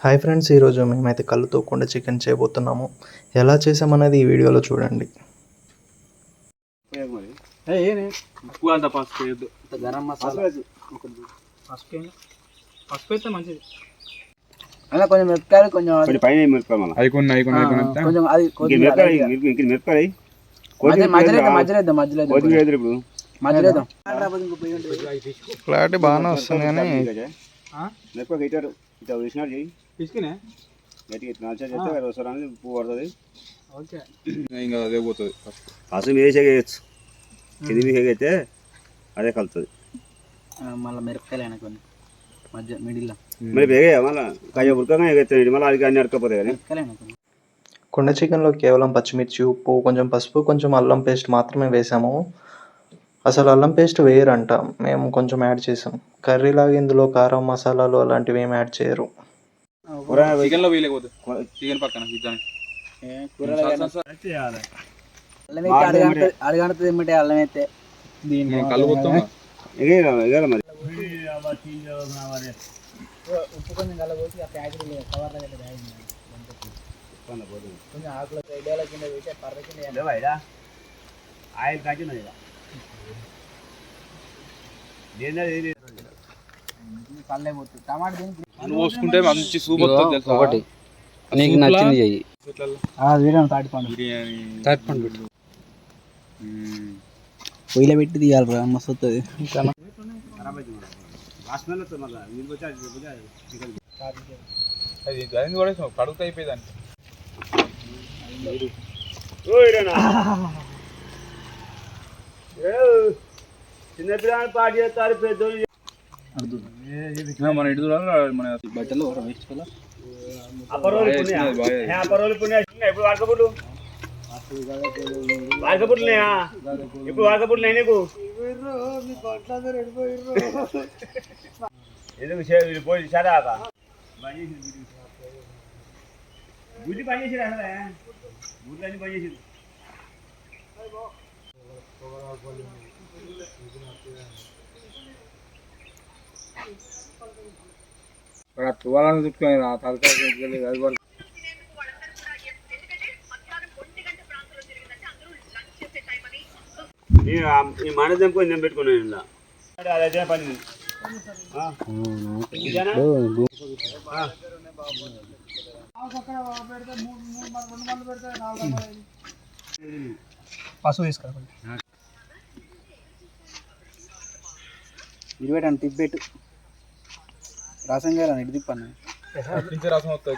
Hi friends, ఈరోజు మేమైతే కళ్ళుతో కుండ చికెన్ చేయబోతున్నాము. ఎలా చేసామన్నది ఈ వీడియోలో చూడండి. గరం మసాలా పసుపు అయితే మంచిది. అలా కొంచెం మిరపకాయలు కొంచెం పైన కొంచెం అది మధ్యలో క్లారిటీ బాగానే వస్తుంది కానీ తీసుకునే పువ్వు పడుతుంది. ఇంకా అదే పోతుంది. పసుపు వేసేయచ్చు, కింది వేసైతే అదే కలుతుంది. మళ్ళీ మిరపకాయలు అయినా కొన్ని మధ్య మిడిల్లో మరి వేగ మళ్ళీ కాయ ఉడకగా ఎగెత్తాయి. మళ్ళీ అది అన్ని అడకపోతాయి కానీ మిరపకాయలు కొన్ని. కుండ చికెన్లో కేవలం పచ్చిమిర్చి, ఉప్పు, కొంచెం పసుపు, కొంచెం అల్లం పేస్ట్ మాత్రమే వేసాము. అసలు అల్లం పేస్ట్ వేయరంట, మేము కొంచెం యాడ్ చేసాం. కర్రీలాగా ఇందులో కారం, మసాలాలు అలాంటివి ఏమి యాడ్ చేయరు. చికెన్లో వేయలేకపోతే చికెన్ పక్కన అడగడుతుంది ఏమిటి అల్లం అయితే కళ్ళు మొత్తం ఉప్పు కొంచెం కలబోసి ఆ ప్యాకెట్ కవర్ కొంచెం ఆకుల ఐడియాల కింద వేసి పర్ర కింద ఆయిల్ కాకిన కళ్ళే పోతుంది. టమాటా దీనికి పోసుకుంటే మంచి సూప్ వస్తుంది. ఒకటి నీకు నచ్చింది చెయ్యి. తాటిపండు పెట్టు పొయ్యిలో పెట్టి తీయాలి రా, మస్తు వస్తుంది. కడుగుతా అయిపోయింది. చిన్నపిల్లలు పాటు చేస్తారు, పెద్దోళ్ళు మన ఇటు చూడాలి. మన బట్టలు ఎప్పుడు వాడకపుట్లు వాడకపుట్లున్నాయా? ఇప్పుడు వాడకపుట్లు నీకు ఎందుకు పోయి సరాక గుడ్డి పని చేసి గుడ్లు అన్ని పని చేసి తువాలను చుట్టుకొని తలకాయ ఈ మన దెంపుకొని నేను పెట్టుకున్నాను. అదే పని పసుపు తీసుకోవాలి. ఇరవై టన్ తిప్పెట్టు రసం చేయాలి. ఇటు తిప్పను రసం వస్తుంది.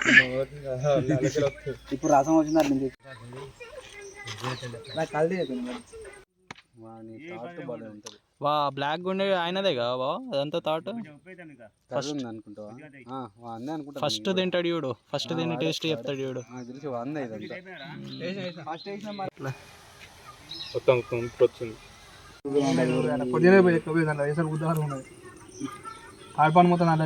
ఇప్పుడు రసం వచ్చింది అట్లా నాకు కల్తీ ఉంటుంది. వా బ్లాక్ ఉండే ఆయనదే కదా బా అదంతా థాట్ అనుకుంటా. ఫస్ట్ తింటాడు చూడు, ఫస్ట్ తిని టేస్ట్ చెప్తాడు చూడు. ఆడపాను మొత్తం అలా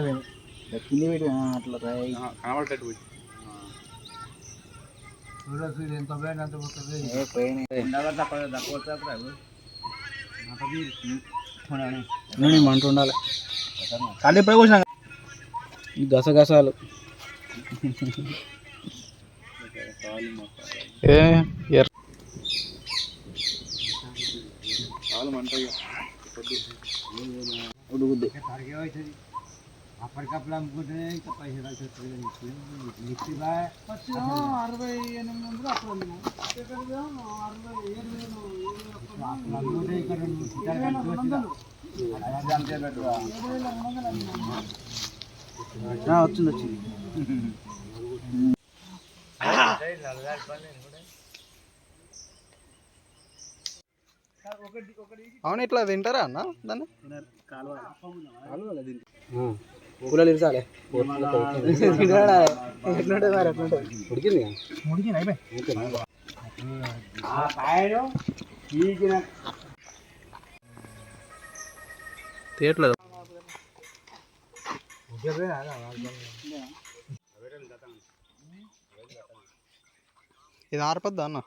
అట్లా మంట ఉండాలి. కానీ ఇప్పుడు పోసిన గసగసాలు ఉడుగుద్ది. అప్పటికప్పుడు అమ్ముకుంటే ఇంకా పైసలు 6800 వచ్చింది. అవును, ఇట్లా తింటారా అన్న దాన్ని? కూలలు ఇరసాలే ఉడికింది. తీయట్లేదు. ఇది ఆరిపోద్దా అన్న?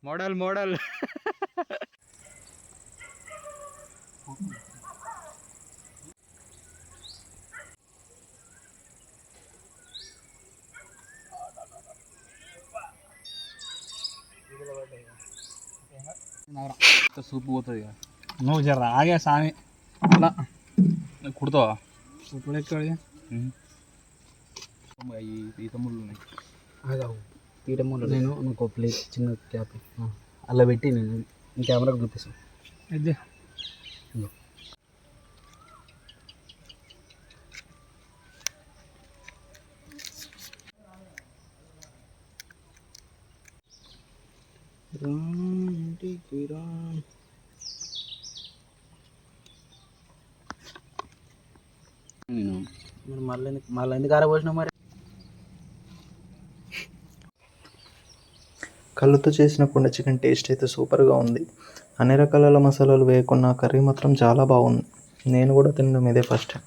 మోడల్ సూప్ పోతుంది నువ్వు జర రాగే సామి అలా కుడతావా ఇప్పుడు ఎక్కడ ఈత ముళ్ళు ఉన్నాయి ఈత ముళ్ళు నేను ఇంకో ప్లేట్ చిన్న క్యాప్ అలా పెట్టి నేను కెమెరాకు చూపిస్తాను అయితే నేను మళ్ళీ ఎందుకు ఆరబోసినా మరి కళ్ళుతో చేసిన కుండ చికెన్ టేస్ట్ అయితే సూపర్గా ఉంది. అన్ని రకాల మసాలాలు వేయకున్న కర్రీ మాత్రం చాలా బాగుంది. నేను కూడా తినడం ఇదే ఫస్ట్ టైం.